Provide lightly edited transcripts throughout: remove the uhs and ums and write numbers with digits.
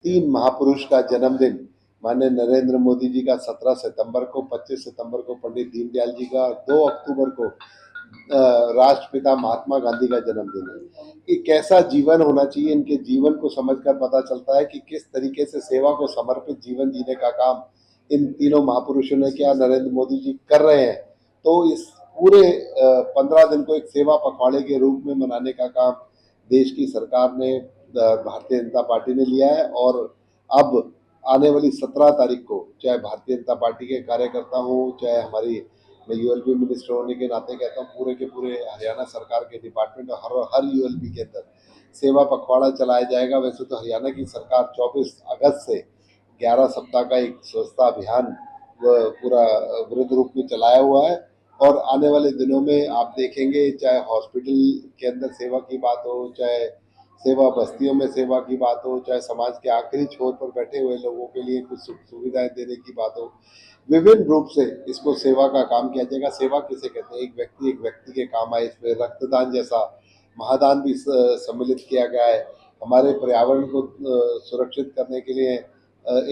तीन महापुरुष का जन्मदिन माननीय नरेंद्र मोदी जी का 17 सितंबर को, 25 सितंबर को पंडित दीनदयाल जी का, 2 अक्टूबर को राष्ट्रपिता महात्मा गांधी का जन्मदिन है। कि कैसा जीवन होना चाहिए, इनके जीवन को समझकर पता चलता है कि किस तरीके से सेवा को समर्पित जीवन जीने का काम इन तीनों महापुरुषों ने किया, नरेंद्र मोदी जी कर रहे हैं। तो इस पूरे 15 दिन को एक सेवा पखवाड़े के रूप में मनाने का काम देश की सरकार ने, भारतीय जनता पार्टी ने लिया है। और अब आने वाली 17 तारीख को चाहे भारतीय जनता पार्टी के कार्यकर्ता हो, चाहे हमारी, मैं यूएलबी मिनिस्टर होने के नाते कहता हूँ, पूरे के पूरे हरियाणा सरकार के डिपार्टमेंट और हर यूएलबी के अंदर सेवा पखवाड़ा चलाया जाएगा। वैसे तो हरियाणा की सरकार 24 अगस्त से 11 सप्ताह का एक स्वच्छता अभियान पूरा विरुद्ध रूप में चलाया हुआ है। और आने वाले दिनों में आप देखेंगे, चाहे हॉस्पिटल के अंदर सेवा की बात हो, चाहे सेवा बस्तियों में सेवा की बात हो, चाहे समाज के आखिरी छोर पर बैठे हुए लोगों के लिए कुछ सुविधाएं देने की बात हो, विभिन्न रूप से इसको सेवा का काम किया जाएगा। सेवा किसे कहते हैं? एक व्यक्ति के काम आए। इसमें रक्तदान जैसा महादान भी सम्मिलित किया गया है। हमारे पर्यावरण को सुरक्षित करने के लिए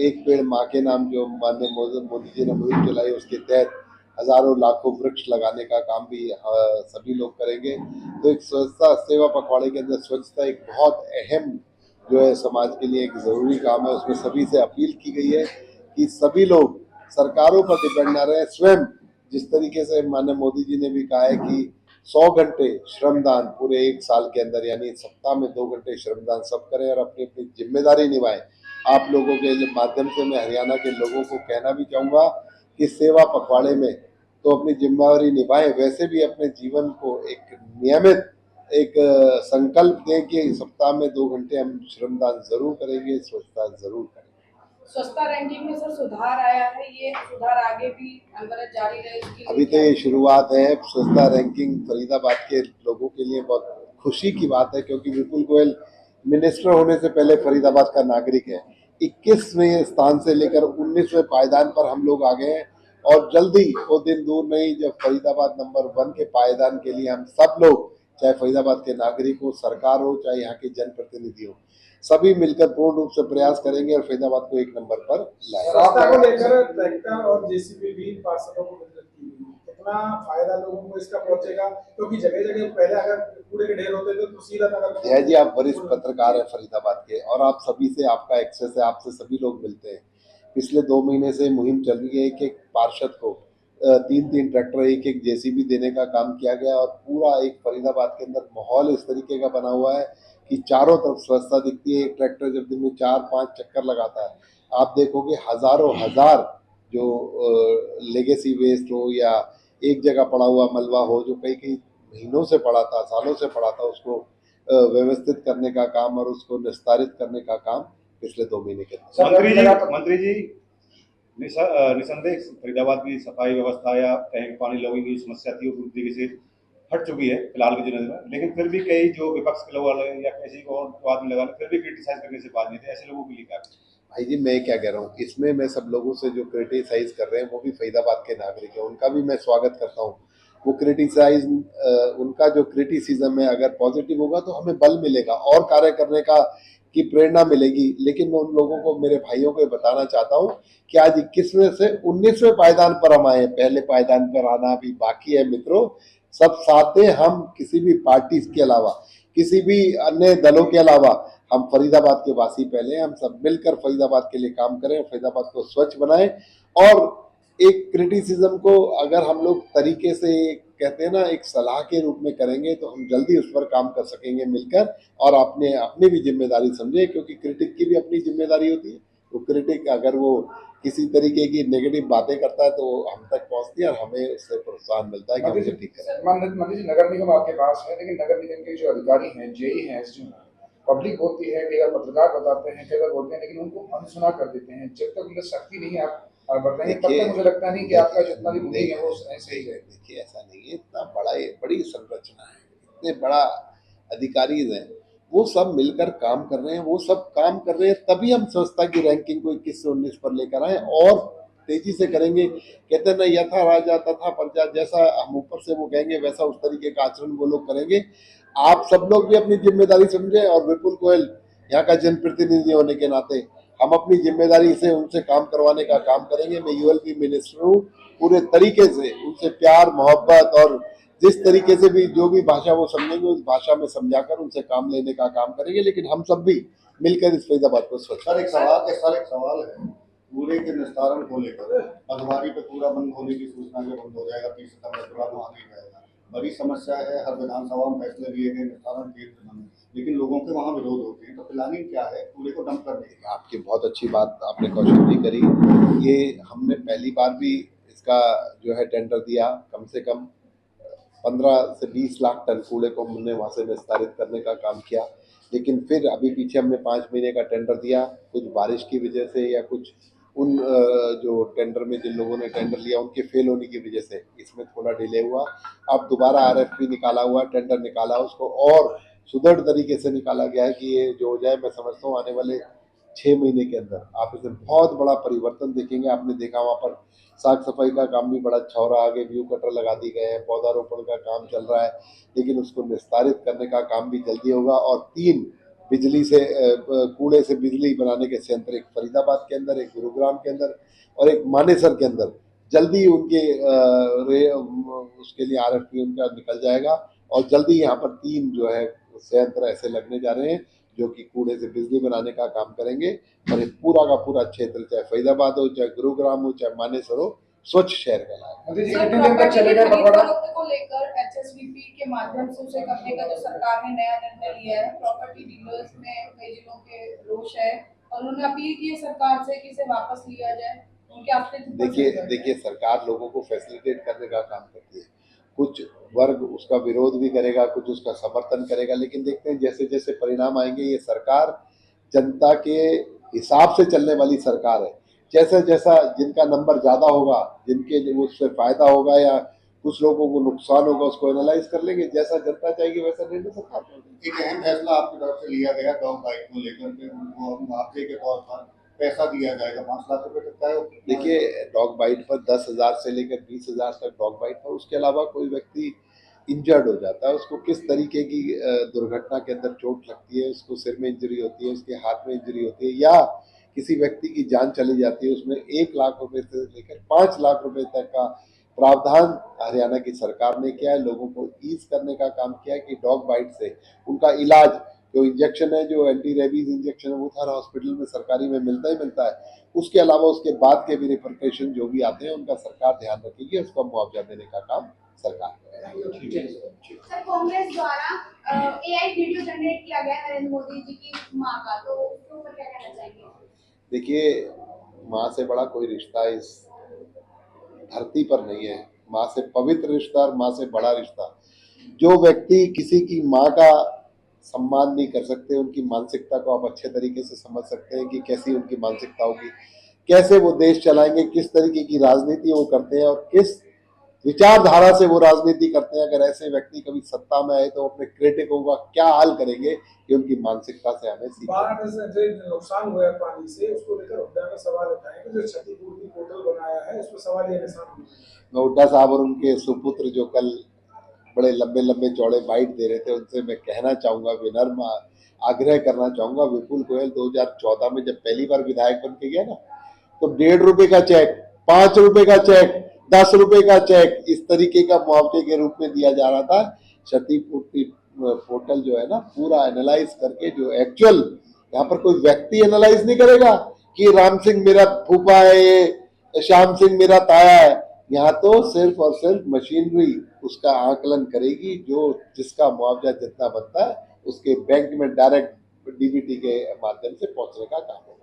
एक पेड़ माँ के नाम जो माननीय मोदी जी ने मुहिम चलाई, उसके तहत हजारों लाखों वृक्ष लगाने का काम भी सभी लोग करेंगे। तो एक स्वच्छता सेवा पखवाड़े के अंदर स्वच्छता एक बहुत अहम जो है समाज के लिए एक जरूरी काम है। उसमें सभी से अपील की गई है कि सभी लोग सरकारों पर डिपेंड ना रहे, स्वयं जिस तरीके से माननीय मोदी जी ने भी कहा है कि 100 घंटे श्रमदान पूरे एक साल के अंदर, यानी सप्ताह में 2 घंटे श्रमदान सब करें और अपनी अपनी जिम्मेदारी निभाएं। आप लोगों के माध्यम से मैं हरियाणा के लोगों को कहना भी चाहूँगा कि सेवा पखवाड़े में तो अपनी जिम्मेदारी निभाएं, वैसे भी अपने जीवन को एक नियमित एक संकल्प दें कि सप्ताह में 2 घंटे हम श्रमदान जरूर करेंगे, स्वच्छता जरूर करेंगे। स्वच्छता रैंकिंग में सर सुधार आया है, ये सुधार आगे भी अनवरत जारी रहे इसके लिए अभी तो ये शुरुआत है। स्वच्छता रैंकिंग फरीदाबाद के लोगों के लिए बहुत खुशी की बात है, क्योंकि विपुल गोयल मिनिस्टर होने से पहले फरीदाबाद का नागरिक है। 21वें स्थान से लेकर 19वें पायदान पर हम लोग आ गए हैं और जल्दी वो दिन दूर नहीं जब फरीदाबाद नंबर 1 के पायदान के लिए हम सब लोग, चाहे फरीदाबाद के नागरिक हो, सरकार हो, चाहे यहाँ के जनप्रतिनिधि हो, सभी मिलकर पूर्ण रूप से प्रयास करेंगे और फरीदाबाद को एक नंबर पर लाएंगे। ट्रैक्टर और जेसीबी भी पार्षदों को कितना फायदा लोगों को इसका पहुंचेगा, क्योंकि जगह जगह पहले अगर कूड़े के ढेर होते थे तो सीधा नगर। जय जी, आप वरिष्ठ पत्रकार हैं फरीदाबाद के और आप सभी से आपका एक्सेस है, आपसे सभी लोग मिलते हैं। पिछले 2 महीने से मुहिम चल रही है। एक एक पार्षद को 3-3 ट्रैक्टर, एक एक जेसीबी देने का काम किया गया और पूरा एक फरीदाबाद के अंदर माहौल इस तरीके का बना हुआ है कि चारों तरफ स्वच्छता दिखती है। एक ट्रैक्टर जब दिन में 4-5 चक्कर लगाता है, आप देखोगे हजारों हजार जो लेगेसी वेस्ट हो या एक जगह पड़ा हुआ मलबा हो, जो कई कई महीनों से पड़ा था, सालों से पड़ा था, उसको व्यवस्थित करने का काम और उसको निस्तारित करने का काम पिछले 2 महीने के मंत्री जी निसंदेह फरीदाबाद की सफाई व्यवस्था या कहीं पानी लोगों की समस्या थी वो पूरी तरीके से हट चुकी है फिलहाल के दिनों में, लेकिन फिर भी कई जो विपक्ष के लोग या किसी को और आदमी लगा फिर भी क्रिटिसाइज करने से बात नहीं थे। ऐसे लोगों के लिए क्या? भाई जी, मैं क्या कह रहा हूँ इसमें, मैं सब लोगों से जो क्रिटिसाइज कर रहे हैं वो भी फरीदाबाद के नागरिक है, उनका भी मैं स्वागत करता हूँ। वो क्रिटिसाइज, उनका जो क्रिटिसिज्म है अगर पॉजिटिव होगा तो हमें बल मिलेगा और कार्य करने का की प्रेरणा मिलेगी। लेकिन मैं उन लोगों को, मेरे भाइयों को बताना चाहता हूँ कि आज 21वें से 19वें पायदान पर हम आए, पहले पायदान पर आना अभी बाकी है मित्रों। सब साथ हैं, हम किसी भी पार्टी के अलावा, किसी भी अन्य दलों के अलावा, हम फरीदाबाद के वासी पहले, हम सब मिलकर फरीदाबाद के लिए काम करें, फरीदाबाद को स्वच्छ बनाएं। और एक क्रिटिसिज्म को अगर हम लोग तरीके से, कहते हैं ना, एक सलाह के रूप में करेंगे तो हम जल्दी उस पर काम कर सकेंगे मिलकर और अपने अपनी भी जिम्मेदारी समझे, क्योंकि क्रिटिक की भी अपनी जिम्मेदारी होती है। वो क्रिटिक अगर वो किसी तरीके की नेगेटिव बातें करता है तो हम तक पहुंचती है और हमें उससे प्रोत्साहन मिलता है कि हम ठीक करें। मंत्री जी, नगर निगम आपके पास है, लेकिन नगर निगम के जो अधिकारी हैं, जेई हैं, पब्लिक होती है, कई बार पत्रकार बताते हैं, कई बार बोलते हैं, लेकिन उनको अनसुना कर देते हैं। जब तक उनमें सख्ती नहीं आप बताएंगे तब तक मुझे लगता नहीं कि आपका जितना भी बुद्धि है वो ऐसे ही है। देखिए, ऐसा नहीं है, इतना बड़ी संरचना है, इतने बड़ा अधिकारी हैं, वो सब मिलकर काम कर रहे हैं, वो सब काम कर रहे हैं, तभी हम स्वच्छता की रैंकिंग को 21 से 19 पर लेकर आए और तेजी से करेंगे। कहते हैं ना, यथा राजा तथा प्रजा, जैसा हम ऊपर से वो कहेंगे वैसा उस तरीके का आचरण वो लोग करेंगे। आप सब लोग भी अपनी जिम्मेदारी समझे और विपुल गोयल यहाँ का जनप्रतिनिधि होने के नाते हम अपनी जिम्मेदारी से उनसे काम करवाने का काम करेंगे। मैं यूएलपी मिनिस्टर हूँ, पूरे तरीके से उनसे प्यार मोहब्बत और जिस तरीके से भी जो भी भाषा वो समझेंगे उस भाषा में समझाकर उनसे काम लेने का काम करेंगे। लेकिन हम सब भी मिलकर इस फैजाबाद को स्वच्छ सर एक सवाल है कूड़े के निस्तारण को लेकर। पटवारी पे कूड़ा बंद होने की सूचना के बंद हो जाएगा 30 सितंबर के बाद वहाँ नहीं जाएगा। बड़ी समस्या है, हर विधानसभा में फैसले लिए गए निस्तारण केंद्र बने, लेकिन लोगों के वहाँ विरोध होते हैं। तो प्लानिंग क्या है कूड़े को डंप करने की? आपकी बहुत अच्छी बात आपने क्वेश्चन भी करी। ये हमने पहली बार भी इसका जो है टेंडर दिया, कम से कम 15 से 20 लाख टन कूड़े को हमने वहाँ से निस्तारित करने का काम किया। लेकिन फिर अभी पीछे हमने 5 महीने का टेंडर दिया, कुछ बारिश की वजह से या कुछ उन जो टेंडर में जिन लोगों ने टेंडर लिया उनके फेल होने की वजह से इसमें थोड़ा डिले हुआ। अब दोबारा RFP निकाला हुआ, टेंडर निकाला, उसको और सुदृढ़ तरीके से निकाला गया है कि ये जो हो जाए। मैं समझता हूँ आने वाले 6 महीने के अंदर आप इसे बहुत बड़ा परिवर्तन देखेंगे। आपने देखा वहाँ पर साफ सफाई का काम भी बड़ा अच्छा हो रहा है, आगे व्यू कटर लगा दी गए हैं, पौधारोपण का काम चल रहा है, लेकिन उसको निस्तारित करने का काम भी जल्दी होगा। और 3 बिजली से कूड़े से बिजली बनाने के संयंत्र, एक फरीदाबाद के अंदर, एक गुरुग्राम के अंदर और एक मानेसर के अंदर, जल्दी उनके उसके लिए RFP उनका निकल जाएगा। और जल्दी यहाँ पर 3 जो है संयंत्र ऐसे लगने जा रहे हैं जो कि कूड़े से बिजली बनाने का काम करेंगे। और ये पूरा का पूरा क्षेत्र, चाहे फरीदाबाद हो, चाहे गुरुग्राम हो, चाहे मानेसर हो, स्वच्छ शहर कहलाएगा। मोदी जी सर, कितने दिन तक चलेगा प्रॉपर्टी पखवाड़ा? फरोख्त को लेकर HSBP के माध्यम से उसे करने का जो सरकार ने नया निर्णय लिया है, प्रॉपर्टी डीलर्स में कई जिलों के रोष है और उन्होंने अपील की है सरकार से कि इसे वापस लिया जाए। उनके अस्तित्व पर संकट है। देखिए सरकार लोगों को फैसिलिटेट करने का काम करती है। कुछ वर्ग उसका विरोध भी करेगा, कुछ उसका समर्थन करेगा, लेकिन देखते हैं जैसे जैसे परिणाम आएंगे। ये सरकार जनता के हिसाब से चलने वाली सरकार है। जैसा जैसा जिनका नंबर ज़्यादा होगा, जिनके उससे फायदा होगा या कुछ लोगों को नुकसान होगा, उसको एनालाइज कर लेंगे। जैसा जनता चाहेगी वैसा निर्णय सरकार करेगी। एक अहम फैसला आपकी तरफ से लिया गया डॉग बाइट को लेकर के, उनको मुआवजे के तौर पर पैसा दिया जाएगा 5 लाख रुपए तक का। देखिए डॉग बाइट पर 10,000 से लेकर 20,000 तक डॉग बाइट पर, उसके अलावा कोई व्यक्ति इंजर्ड हो जाता है, उसको किस तरीके की दुर्घटना के अंदर चोट लगती है, उसको सिर में इंजरी होती है, उसके हाथ में इंजरी होती है, या किसी व्यक्ति की जान चली जाती है, उसमें 1 लाख रुपए से लेकर 5 लाख रुपए तक का प्रावधान हरियाणा की सरकार ने किया है। लोगों को ईज करने का काम किया है कि डॉग बाइट से उनका इलाज, जो इंजेक्शन है, जो एंटी रेबीज इंजेक्शन है, वो हर हॉस्पिटल में सरकारी में मिलता ही मिलता है। उसके अलावा उसके बाद के भी रिपरकशन जो भी आते हैं उनका सरकार ध्यान रखेगी, उसका मुआवजा देने का काम सरकार करेगी। सर, कांग्रेस द्वारा AI वीडियो जनरेट किया गया नरेंद्र मोदी जी की मां का, तो उसके ऊपर क्या कहना चाहेंगे? देखिए माँ से बड़ा कोई रिश्ता इस धरती पर नहीं है। माँ से पवित्र रिश्ता और माँ से बड़ा रिश्ता। जो व्यक्ति किसी की माँ का सम्मान नहीं कर सकते, उनकी मानसिकता को आप अच्छे तरीके से समझ सकते हैं कि कैसी उनकी मानसिकता होगी, कैसे वो देश चलाएंगे, किस तरीके की राजनीति वो करते हैं और किस विचारधारा से वो राजनीति करते हैं। अगर ऐसे व्यक्ति कभी सत्ता में आए तो अपने क्रिटिकों का क्या हाल करेंगे, ये उनकी मानसिकता से हमें सीखना है। बाढ़ से जो नुकसान हुआ है पानी से, उसको लेकर हुड्डा ने सवाल उठाए कि जो क्षतिपूर्ति पोर्टल बनाया है उस पर सवाल ये निशान। मैं हुड्डा साहब और उनके सुपुत्र जो कल बड़े लंबे लंबे चौड़े बाइट दे रहे थे, उनसे मैं कहना चाहूँगा, विनम्र आग्रह करना चाहूँगा, विपुल गोयल 2014 में जब पहली बार विधायक बन के गया ना, तो 1.5 रुपए का चेक, 5 रुपए का चेक, 10 रुपए का चेक, इस तरीके का मुआवजे के रूप में दिया जा रहा था। क्षतिपूर्ति पोर्टल जो है ना, पूरा एनालाइज करके, जो एक्चुअल, यहाँ पर कोई व्यक्ति एनालाइज नहीं करेगा कि राम सिंह मेरा फूफा है, श्याम सिंह मेरा ताया है। यहाँ तो सिर्फ और सिर्फ मशीनरी उसका आकलन करेगी, जो जिसका मुआवजा जितना बनता है उसके बैंक में डायरेक्ट DBT के माध्यम से पहुंचने का काम होगा।